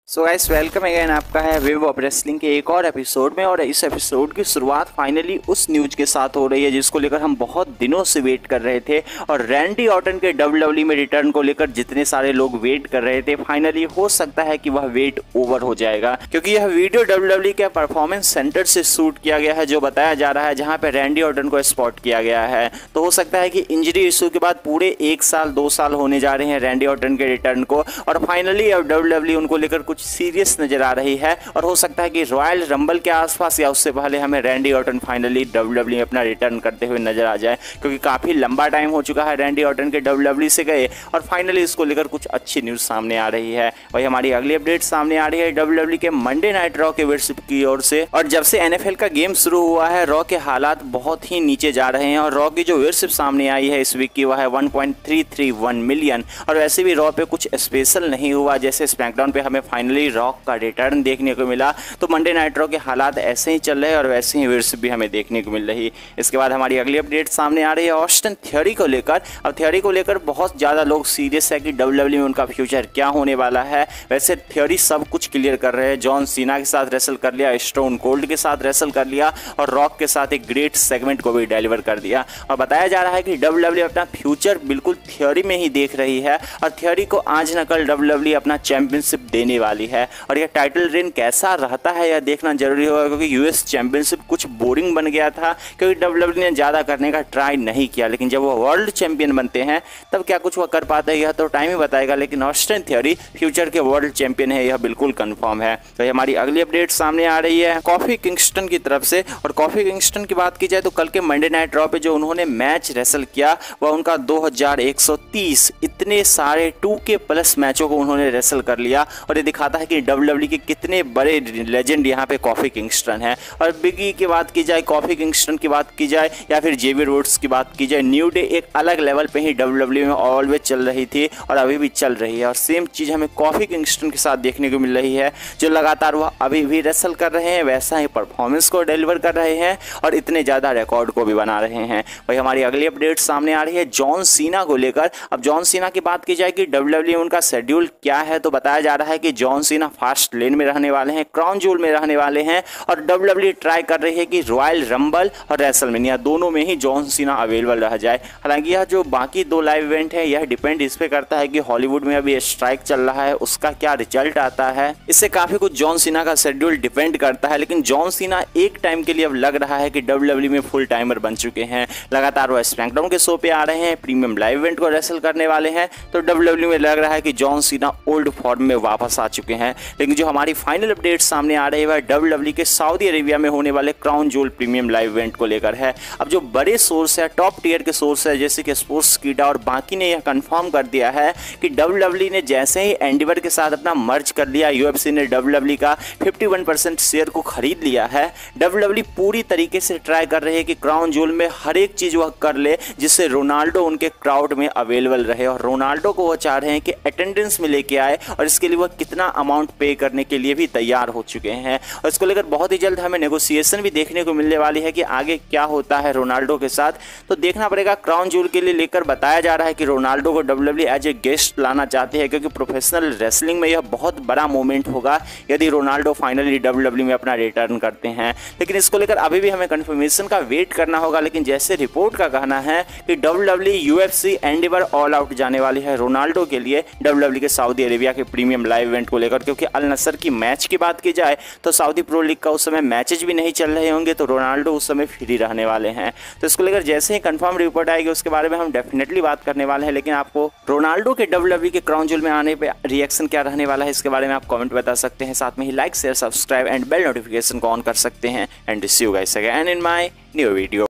So guys welcome again, आपका है wave of wrestling के एक और एपिसोड में। और इस एपिसोड की शुरुआत फाइनली उस न्यूज के साथ हो रही है जिसको लेकर हम बहुत दिनों से वेट कर रहे थे। और रैंडी ऑर्टन के WWE में रिटर्न को लेकर जितने सारे लोग वेट कर रहे थे, फाइनली हो सकता है कि वह वेट ओवर हो जाएगा, क्योंकि यह वीडियो WWE के परफॉर्मेंस सेंटर से शूट किया गया है, जो बताया जा रहा है, जहां पे रैंडी ऑर्टन को स्पॉट किया गया है। तो हो सकता है कि इंजरी इशू के बाद पूरे 1 साल 2 साल होने जा रहे हैं रैंडी ऑर्टन के रिटर्न को, और फाइनली अब WWE उनको लेकर कुछ सीरियस नजर आ रही है। और हो सकता है कि रॉयल रंबल के आसपास या उससे पहले हमें रैंडी ऑर्टन फाइनली WWE में अपना रिटर्न करते हुए नजर आ जाए, क्योंकि काफी लंबा टाइम हो चुका है रैंडी ऑर्टन के WWE से गए, और फाइनली इसको लेकर कुछ अच्छी न्यूज सामने आ रही है। वही हमारी अगली अपडेट सामने आ रही है WWE के मंडे नाइट रॉ के व्यूअरशिप की ओर से। और जब से NFL का गेम शुरू हुआ है, रॉ के हालात बहुत ही नीचे जा रहे हैं, और रॉ की जो व्यूअरशिप सामने आई है इस वीक की, वह है 1.331 मिलियन। और वैसे भी रॉ पे कुछ स्पेशल नहीं हुआ, जैसे स्मैकडाउन पे हमें फाइनली रॉक का रिटर्न देखने को मिला, तो मंडे नाइट रॉ के हालात ऐसे ही चल रहे हैं और वैसे ही व्यूअरशिप भी हमें देखने को मिल रही। इसके बाद हमारी अगली अपडेट सामने आ रही है ऑस्टिन थियरी को लेकर। अब थियरी को लेकर बहुत ज़्यादा लोग सीरियस है कि WWE में उनका फ्यूचर क्या होने वाला है। वैसे थियरी सब कुछ क्लियर कर रहे हैं, जॉन सीना के साथ रेसल कर लिया, स्टोन कोल्ड के साथ रेसल कर लिया, और रॉक के साथ एक ग्रेट सेगमेंट को भी डिलीवर कर दिया। और बताया जा रहा है कि WWE अपना फ्यूचर बिल्कुल थियरी में ही देख रही है, और थियरी को आज न कल WWE अपना चैंपियनशिप देने वाली है। और यह टाइटल रेन कैसा रहता है यह देखना जरूरी होगा, क्योंकि यूएस चैंपियनशिप कुछ बोरिंग बन गया था, क्योंकि WWE ने ज़्यादा करने का ट्राई नहीं किया। लेकिन जब वो वर्ल्ड चैंपियन बनते हैं तब क्या कुछ वह कर पाते हैं यह तो टाइम ही बताएगा। लेकिन ऑस्टिन थियरी फ्यूचर के वर्ल्ड चैंपियन है, यह बिल्कुल कंफर्म है। तो हमारी अगली अपडेट सामने आ रही है कॉफी किंगस्टन की तरफ से। और कॉफी किंगस्टन की बात की जाए तो कल के मंडे नाइट रॉ पे जो उन्होंने मैच रेसल किया वह उनका 2130, इतने सारे 2K प्लस मैचों को उन्होंने रेसल कर लिया। और ये दिखाता है कि WWE के कितने बड़े लेजेंड यहाँ पे कॉफी किंगस्टन है। और बिगी की बात की जाए, कॉफी किंगस्टन की बात की जाए, या फिर जेवियर वुड्स की बात की जाए, न्यू डे एक अलग लेवल पे ही WWE में ऑलवेज चल रही थी और अभी भी चल रही है। और सेम चीज़ हमें कॉफी किंगस्टन के साथ देखने को मिल रही है, जो लगातार वह अभी भी रेसल कर रहे हैं, वैसा ही परफॉर्मेंस को डिलीवर कर रहे हैं और इतने ज़्यादा रिकॉर्ड को भी बना रहे हैं। वही हमारी अगली अपडेट सामने आ रही है जॉन सीना को लेकर। अब जॉन सीना की बात की जाए कि WWE में उनका शेड्यूल क्या है, तो बताया जा रहा है कि जॉन सीना फास्ट लेन में रहने वाले हैं, क्राउन जूल में रहने वाले हैं, और WWE ट्राई कर रही है कि रॉयल रंबल और रेसलमेनिया दोनों में ही जॉन सीना अवेलेबल रह जाए। हालांकि यह जो बाकी 2 लाइव इवेंट है यह डिपेंड इस पे करता है कि हॉलीवुड में अभी स्ट्राइक चल रहा है, उसका क्या रिजल्ट आता है, इससे काफी कुछ जॉन सीना का शेड्यूल डिपेंड करता है। लेकिन जॉन सीना एक टाइम के लिए अब लग रहा है कि WWE में फुल टाइमर बन चुके हैं। लगातार वो स्मैकडाउन के शो पे आ रहे हैं, प्रीमियम लाइव इवेंट को रेसल करने वाले हैं, तो WWE में लग रहा है कि जॉन सीना ओल्ड फॉर्म में वापस आ चुके हैं। लेकिन जो हमारी फाइनल अपडेट सामने आ रही है WWE के सऊदी अरेबिया में होने वाले crown joule premium live event को लेकर है। अब जो बड़े सोर्स है, टॉप टीयर के सोर्स है, जैसे कि स्पोर्ट्स कीडा और बाकी ने यह कंफर्म कर दिया है कि WWE ने जैसे ही एंडिवर के साथ अपना मर्ज कर लिया, UFC ने WWE का 51% शेयर को खरीद लिया है। WWE पूरी तरीके से ट्राई कर रही है कि क्राउन जूल में हर एक चीज वह कर ले जिससे रोनाल्डो उनके क्राउड में अवेलेबल रहे, और रोनाल्डो को वह चाह रहे हैं कि अटेंडेंस में लेके आए, और इसके लिए वह कितना अमाउंट पे करने के लिए भी तैयार हो चुके हैं। और इसको लेकर बहुत ही जल्द हमें नेगोशिएशन भी देखने को मिलने वाली है कि आगे क्या होता है रोनाल्डो के साथ, तो देखना पड़ेगा। क्राउन जूल के लिए लेकर बताया जा रहा है कि रोनाल्डो को WWE एज ए गेस्ट लाना चाहते हैं, क्योंकि प्रोफेशनल रेसलिंग में यह बहुत बड़ा मोमेंट होगा यदि रोनाल्डो फाइनली WWE में अपना रिटर्न करते हैं। लेकिन इसको लेकर अभी भी हमें कंफर्मेशन का वेट करना होगा। लेकिन जैसे रिपोर्ट का कहना है कि WWE UFC endeavour all out जाने वाली है रोनाल्डो के लिए WWE के सऊदी अरेबिया के प्रीमियम लाइव इवेंट को लेकर, क्योंकि अल नसर की मैच की बात की जाए तो सऊदी प्रो लीग का उस समय मैचेज भी नहीं चल रहे होंगे, तो रोनाल्डो उस समय फ्री रहने वाले हैं। तो इसको लेकर जैसे ही कंफर्म रिपोर्ट आएगी उसके बारे में हम डेफिनेटली बात करने वाले हैं। लेकिन आपको रोनाल्डो के WWE के क्राउन जूल में आने पे रिएक्शन क्या रहने वाला है इसके बारे में आप कमेंट बता सकते हैं। साथ में ही like share subscribe and bell notification को ऑन कर सकते हैं। And see you guys again in my new video.